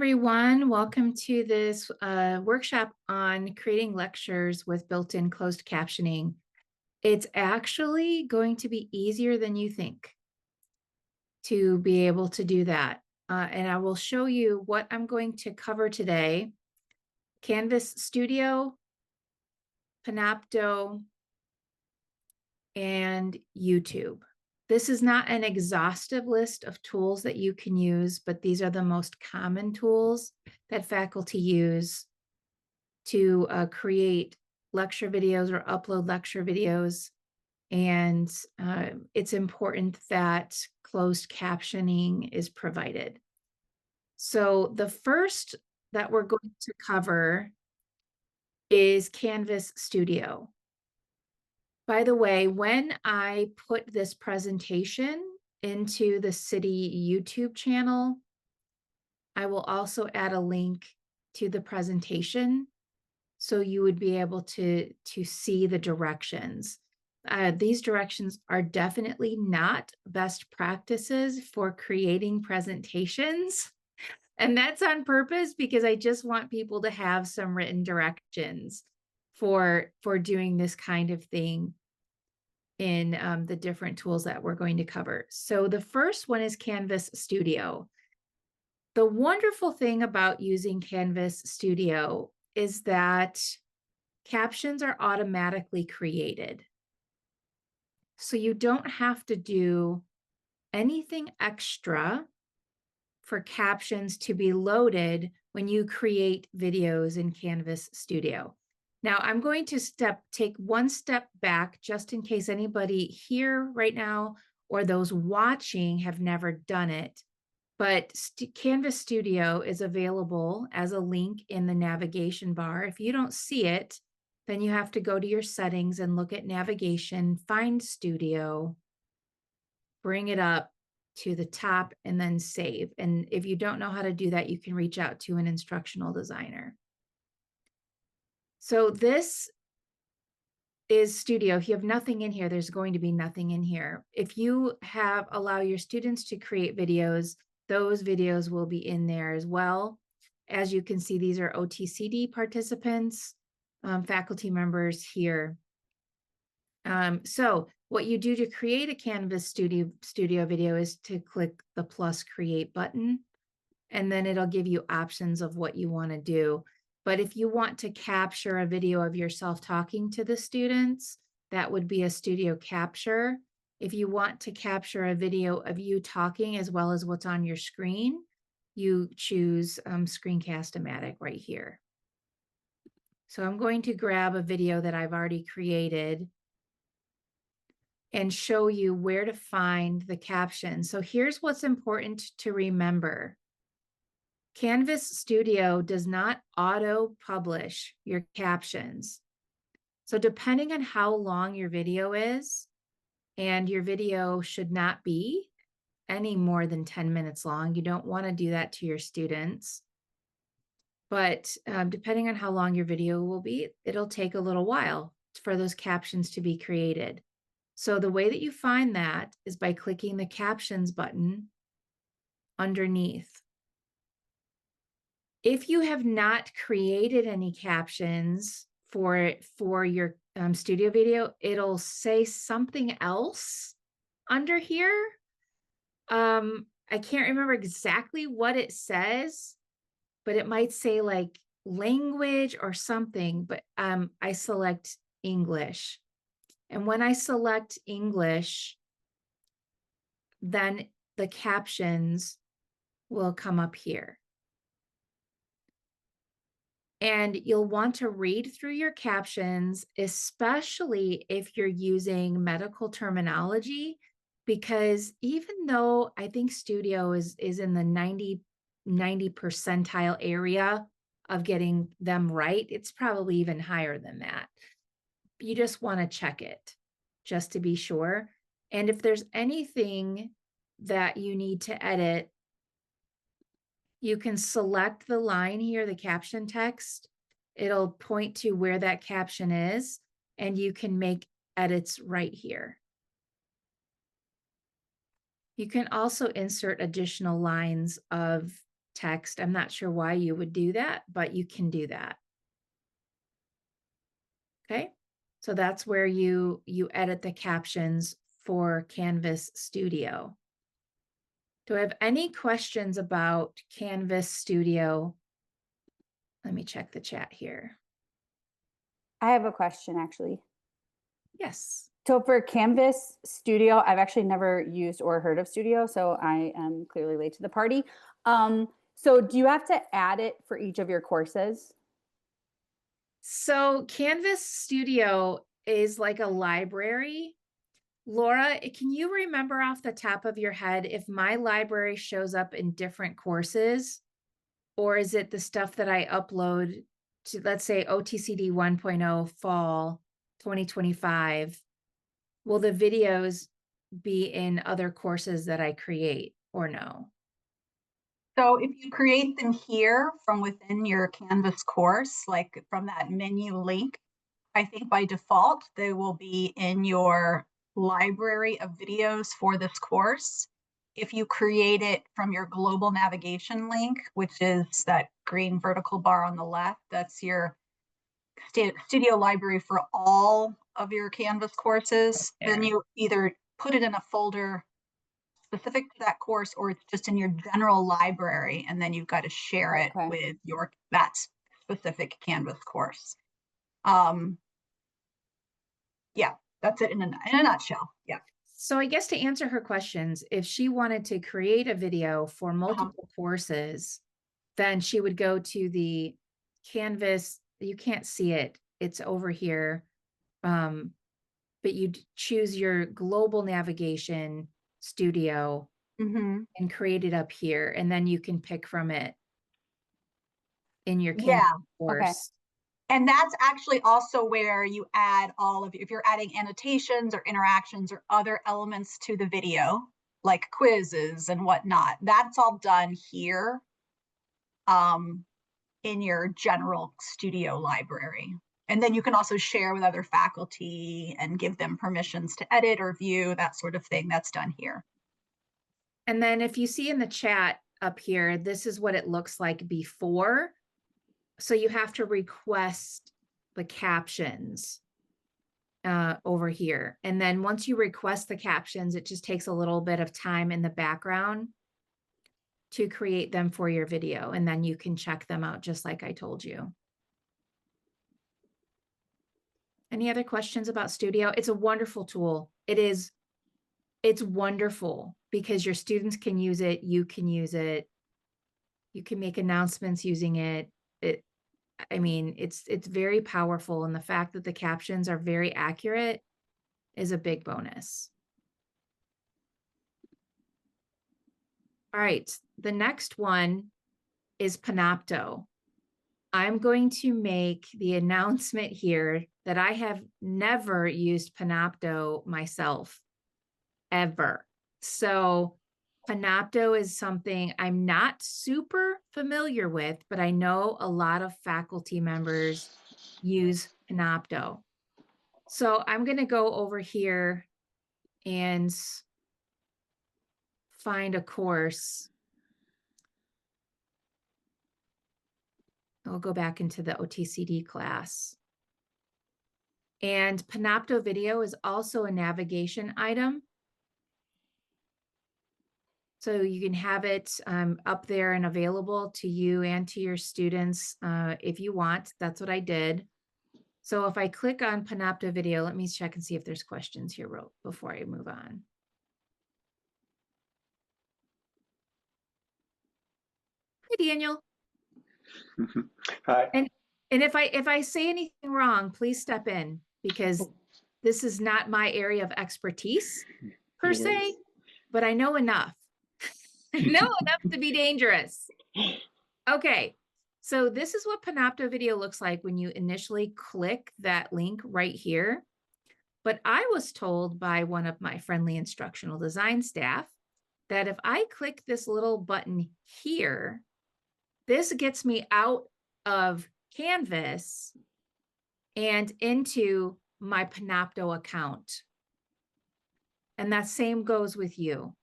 everyone. Welcome to this workshop on creating lectures with built-in closed captioning. It's actually going to be easier than you think to be able to do that. And I will show you what I'm going to cover today. Canvas Studio, Panopto, and YouTube. This is not an exhaustive list of tools that you can use, but these are the most common tools that faculty use to create lecture videos or upload lecture videos. And it's important that closed captioning is provided. So the first that we're going to cover is Canvas Studio. By the way, when I put this presentation into the city YouTube channel, I will also add a link to the presentation so you would be able to see the directions. These directions are definitely not best practices for creating presentations. And that's on purpose because I just want people to have some written directions for doing this kind of thing in the different tools that we're going to cover. So the first one is Canvas Studio. The wonderful thing about using Canvas Studio is that captions are automatically created. So you don't have to do anything extra for captions to be loaded when you create videos in Canvas Studio. Now I'm going to take one step back just in case anybody here right now or those watching have never done it. But Canvas Studio is available as a link in the navigation bar. If you don't see it, then you have to go to your settings and look at navigation, find Studio, bring it up to the top, and then save. And if you don't know how to do that, you can reach out to an instructional designer. So this is Studio. If you have nothing in here, there's going to be nothing in here. If you allow your students to create videos, those videos will be in there as well. As you can see, these are OTCD participants, faculty members here. So what you do to create a Canvas Studio video is to click the plus create button, and then it'll give you options of what you want to do. But if you want to capture a video of yourself talking to the students, that would be a studio capture. If you want to capture a video of you talking as well as what's on your screen, you choose Screencast-O-Matic right here. So I'm going to grab a video that I've already created and show you where to find the caption. So here's what's important to remember. Canvas Studio does not auto-publish your captions. So depending on how long your video is, and your video should not be any more than 10 minutes long. You don't want to do that to your students. But depending on how long your video will be, it'll take a little while for those captions to be created. So the way that you find that is by clicking the captions button underneath. If you have not created any captions for your studio video, it'll say something else under here. I can't remember exactly what it says, but it might say like language or something, but I select English. And when I select English, then the captions will come up here. And you'll want to read through your captions, especially if you're using medical terminology, because even though I think Studio is in the 90 percentile area of getting them right, it's probably even higher than that. You just want to check it just to be sure. And if there's anything that you need to edit, you can select the line here, the caption text. It'll point to where that caption is, and you can make edits right here. You can also insert additional lines of text. I'm not sure why you would do that, but you can do that. Okay, so that's where you edit the captions for Canvas Studio. Do I have any questions about Canvas Studio? Let me check the chat here. I have a question, actually. Yes. So for Canvas Studio, I've actually never used or heard of Studio, so I am clearly late to the party. So do you have to add it for each of your courses? So Canvas Studio is like a library. Laura, can you remember off the top of your head if my library shows up in different courses, or is it the stuff that I upload to, let's say, OTCD 1.0 Fall 2025? Will the videos be in other courses that I create or no? So if you create them here from within your Canvas course, like from that menu link, I think by default, they will be in your library of videos for this course. If you create it from your global navigation link, which is that green vertical bar on the left, that's your studio library for all of your Canvas courses, then you either put it in a folder specific to that course or it's just in your general library, and then you've got to share it with that specific Canvas course. Yeah, that's it in a nutshell. Yeah. So I guess to answer her questions, if she wanted to create a video for multiple courses, then she would go to the Canvas. You can't see it. It's over here. But you'd choose your global navigation studio and create it up here. And then you can pick from it in your Canvas course. And that's actually also where you add all of, if you're adding annotations or interactions or other elements to the video, like quizzes and whatnot, that's all done here in your general studio library. And then you can also share with other faculty and give them permissions to edit or view, that sort of thing. That's done here. And then if you see in the chat up here, this is what it looks like before. So you have to request the captions over here. And then once you request the captions, it just takes a little bit of time in the background to create them for your video. And then you can check them out just like I told you. Any other questions about Studio? It's a wonderful tool. It's wonderful because your students can use it. You can use it. You can make announcements using it. I mean, it's very powerful. And the fact that the captions are very accurate is a big bonus. All right, the next one is Panopto. I'm going to make the announcement here that I have never used Panopto myself, ever. So Panopto is something I'm not super familiar with, but I know a lot of faculty members use Panopto. So I'm going to go over here and find a course. I'll go back into the OTCD class. And Panopto Video is also a navigation item. So you can have it up there and available to you and to your students if you want. That's what I did. So if I click on Panopto Video, let me check and see if there's questions here before I move on. Hi, Daniel. Hi. And if I say anything wrong, please step in because this is not my area of expertise per se, but I know enough. I know enough to be dangerous. Okay, so this is what Panopto Video looks like when you initially click that link right here. But I was told by one of my friendly instructional design staff that if I click this little button here, this gets me out of Canvas and into my Panopto account. And that same goes with you.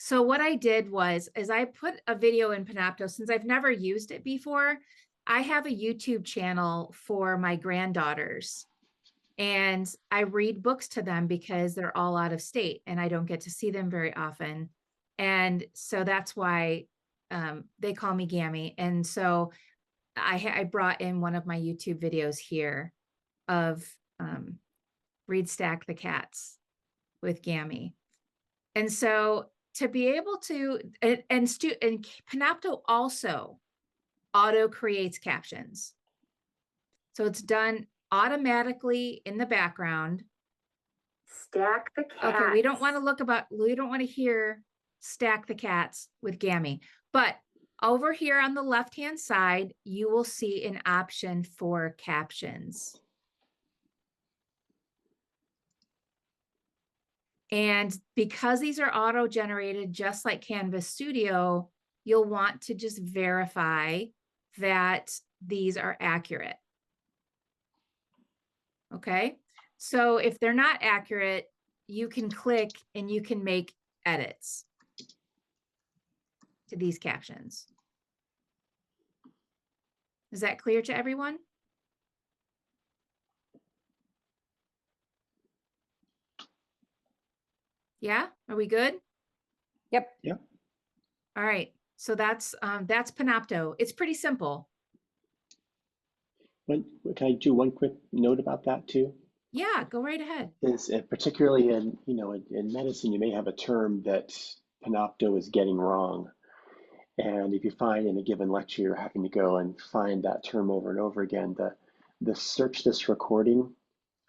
So what I did was, is I put a video in Panopto, since I've never used it before. I have a YouTube channel for my granddaughters, and I read books to them because they're all out of state and I don't get to see them very often. And so that's why they call me Gammy. And so I brought in one of my YouTube videos here of Read Stack the Cats with Gammy. And so to be able to, and Panopto also auto creates captions. So it's done automatically in the background. Stack the cats. Okay, we don't want to hear Stack the Cats with Gammy, but over here on the left-hand side, you will see an option for captions. And because these are auto-generated, just like Canvas Studio, you'll want to just verify that these are accurate. Okay, so if they're not accurate, you can click and you can make edits to these captions. Is that clear to everyone? Yeah, are we good? Yep. Yep. All right, so that's Panopto. It's pretty simple. Can I do one quick note about that too? Yeah, go right ahead. Is particularly in in medicine, you may have a term that Panopto is getting wrong, and if you find in a given lecture you're having to go and find that term over and over again, the search this recording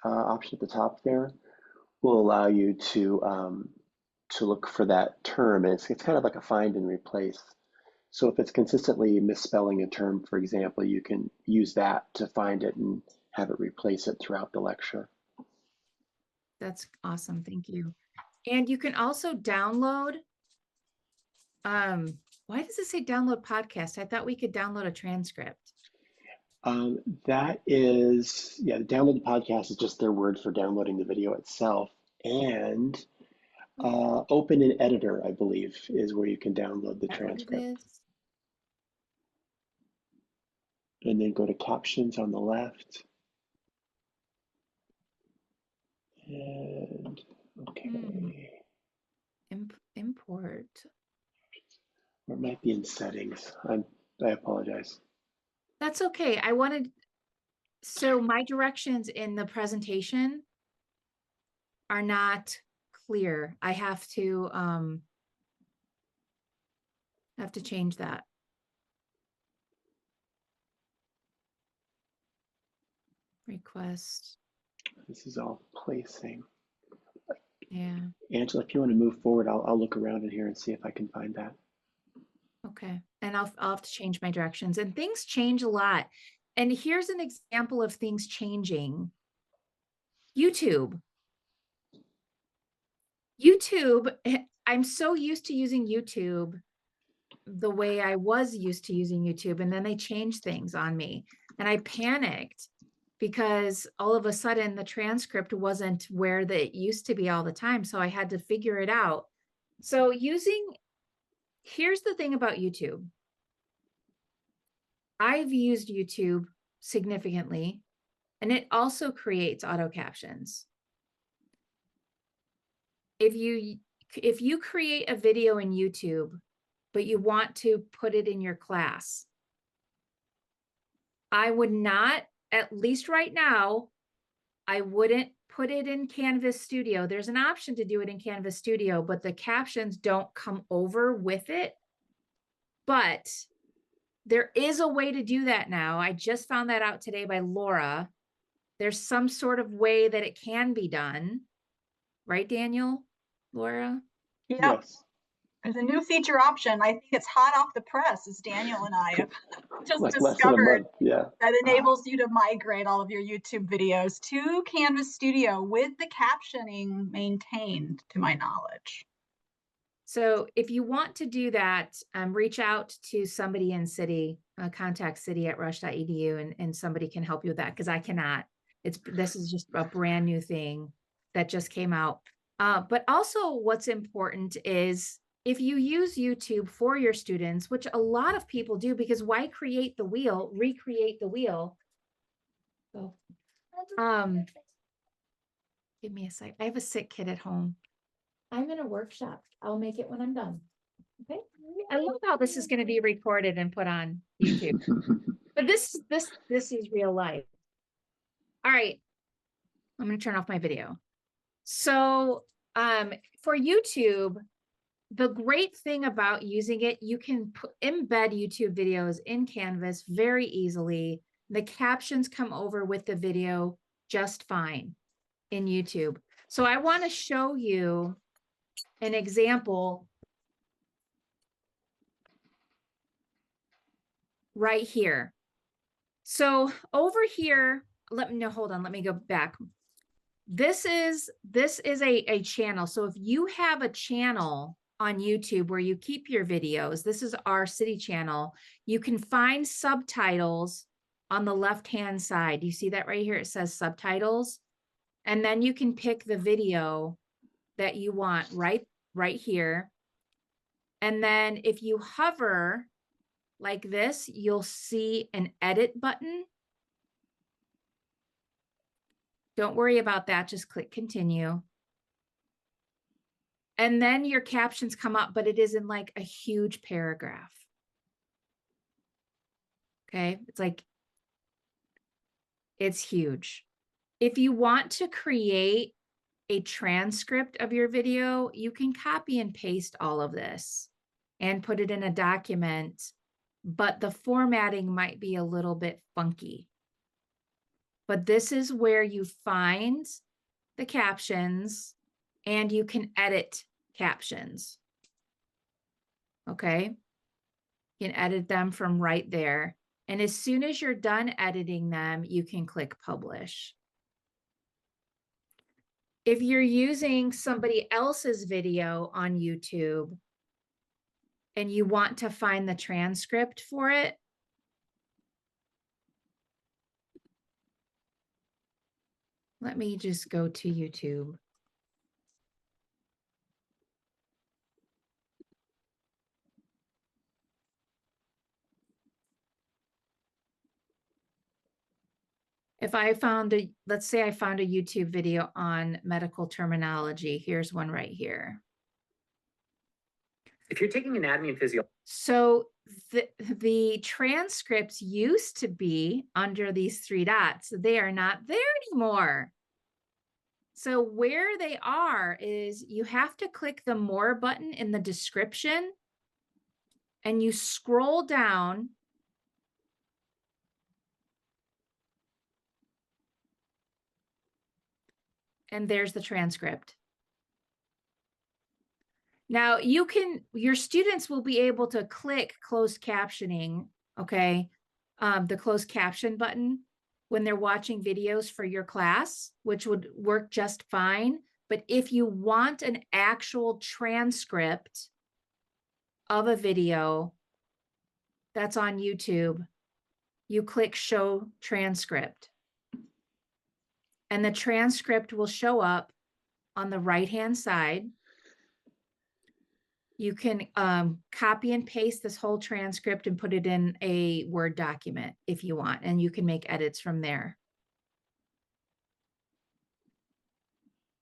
option at the top there will allow you to look for that term. And it's kind of like a find and replace. So if it's consistently misspelling a term, for example, you can use that to find it and have it replace it throughout the lecture. That's awesome. Thank you. And you can also download. Why does it say download podcast? I thought we could download a transcript. That is, yeah, the download the podcast is just their word for downloading the video itself. And open an editor, I believe, is where you can download the transcript. And then go to captions on the left. And okay. Import. Or it might be in settings. I apologize. That's okay. So my directions in the presentation are not clear. I have to change that. Request. This is all placing. Yeah. Angela, if you want to move forward, I'll look around in here and see if I can find that. Okay. And I'll have to change my directions, and things change a lot. And here's an example of things changing. YouTube. I'm so used to using YouTube the way I was used to using YouTube, and then they changed things on me, and I panicked because all of a sudden the transcript wasn't where it used to be all the time. So I had to figure it out. So here's the thing about YouTube. I've used YouTube significantly, and it also creates auto captions. If you create a video in YouTube, but you want to put it in your class, I would not, at least right now, I wouldn't put it in Canvas Studio. There's an option to do it in Canvas Studio, but the captions don't come over with it. But there is a way to do that now. I just found that out today by Laura. There's some sort of way that it can be done. Right, Daniel? Laura? Yep. Yes. There's a new feature option. I think it's hot off the press, as Daniel and I have just Like less than a discovered, month, yeah. that enables you to migrate all of your YouTube videos to Canvas Studio with the captioning maintained, to my knowledge. So if you want to do that, reach out to somebody in City, contact city@rush.edu, and somebody can help you with that, because I cannot. This is just a brand new thing that just came out. But also what's important is if you use YouTube for your students, which a lot of people do, because why create the wheel, recreate the wheel? So, give me a sec. I have a sick kid at home. I'm in a workshop. I'll make it when I'm done. Okay. I love how this is going to be recorded and put on YouTube. But this is real life. All right. I'm going to turn off my video. So, for YouTube, the great thing about using it, you can embed YouTube videos in Canvas very easily. The captions come over with the video just fine in YouTube. So I want to show you an example right here. So over here, hold on, let me go back. This is a channel. So if you have a channel on YouTube where you keep your videos, this is our city channel, you can find subtitles on the left-hand side. You see that right here? It says subtitles. And then you can pick the video that you want right here. And then if you hover like this, you'll see an edit button. Don't worry about that. Just click continue. And then your captions come up, but it is in like a huge paragraph. Okay. It's huge. If you want to create a transcript of your video, you can copy and paste all of this and put it in a document, but the formatting might be a little bit funky. But this is where you find the captions and you can edit captions. Okay. You can edit them from right there. And as soon as you're done editing them, you can click publish. If you're using somebody else's video on YouTube and you want to find the transcript for it, let me just go to YouTube. If I found let's say I found a YouTube video on medical terminology. Here's one right here. If you're taking anatomy and physiology. So the transcripts used to be under these three dots. They are not there anymore. So where they are is you have to click the more button in the description and you scroll down. And there's the transcript. Now your students will be able to click closed captioning, okay? The closed caption button when they're watching videos for your class, which would work just fine. But if you want an actual transcript of a video that's on YouTube, you click show transcript. And the transcript will show up on the right-hand side. You can copy and paste this whole transcript and put it in a Word document if you want, and you can make edits from there.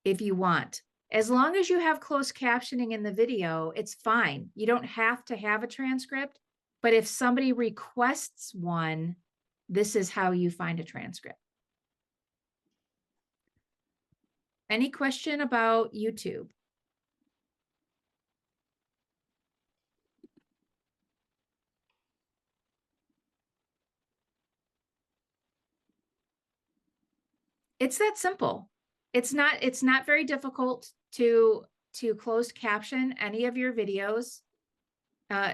If you want. As long as you have closed captioning in the video, it's fine. You don't have to have a transcript, but if somebody requests one, this is how you find a transcript. Any question about YouTube? It's that simple. It's not very difficult to closed caption any of your videos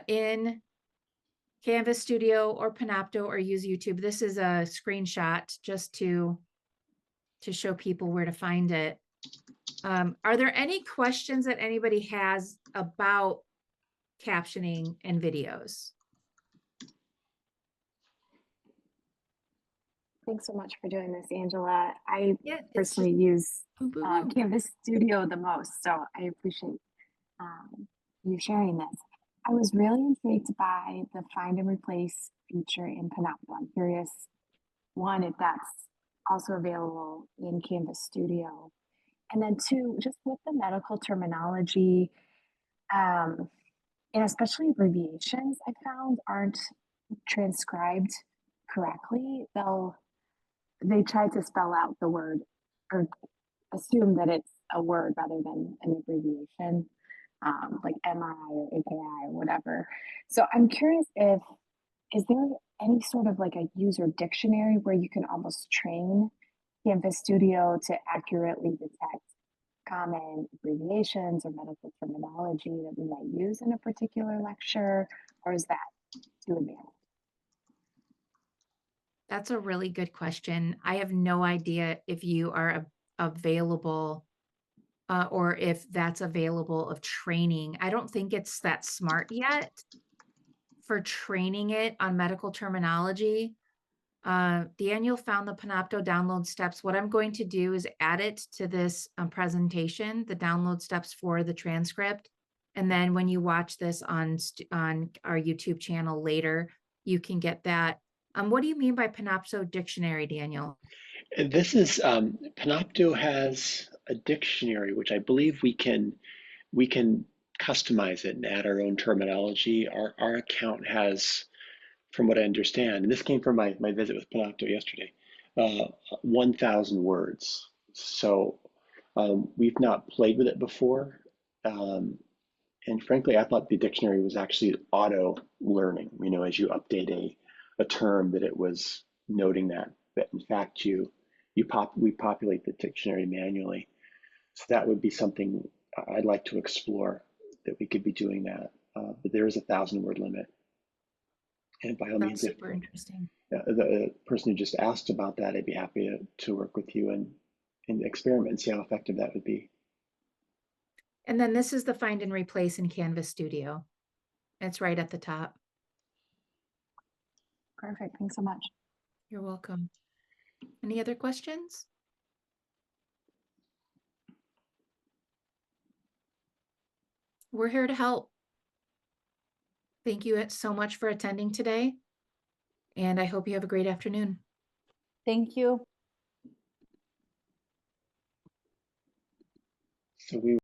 in Canvas Studio or Panopto or use YouTube. This is a screenshot just to show people where to find it. Are there any questions that anybody has about captioning and videos? Thanks so much for doing this, Angela. I Yeah, personally use boo, boo, boo. Canvas Studio the most, so I appreciate you sharing this. I was really intrigued by the find and replace feature in Panopto. I'm curious, one, if that's also available in Canvas Studio. And then two, just with the medical terminology, um, and especially abbreviations, I found aren't transcribed correctly. They try to spell out the word or assume that it's a word rather than an abbreviation, like MI or AKI or whatever. So I'm curious if is there any sort of like a user dictionary where you can almost train Canvas Studio to accurately detect common abbreviations or medical terminology that we might use in a particular lecture, or is that too advanced? That's a really good question. I have no idea if you are available or if that's available of training. I don't think it's that smart yet for training it on medical terminology. Daniel found the Panopto download steps. What I'm going to do is add it to this presentation, the download steps for the transcript. And then when you watch this on our YouTube channel later, you can get that. What do you mean by Panopto dictionary, Daniel? This is Panopto has a dictionary, which I believe we can customize it and add our own terminology. Our account has, from what I understand, and this came from my visit with Panopto yesterday, 1,000 words. So we've not played with it before. And frankly, I thought the dictionary was actually auto learning, you know, as you update a term that it was noting that in fact we populate the dictionary manually. So that would be something I'd like to explore, that we could be doing that. But there is a 1,000-word limit. And by all means, That's if super interesting. the person who just asked about that, I'd be happy to work with you and experiment and see how effective that would be. And then this is the find and replace in Canvas Studio. It's right at the top. Perfect. Thanks so much. You're welcome. Any other questions? We're here to help. Thank you so much for attending today. And I hope you have a great afternoon. Thank you. So we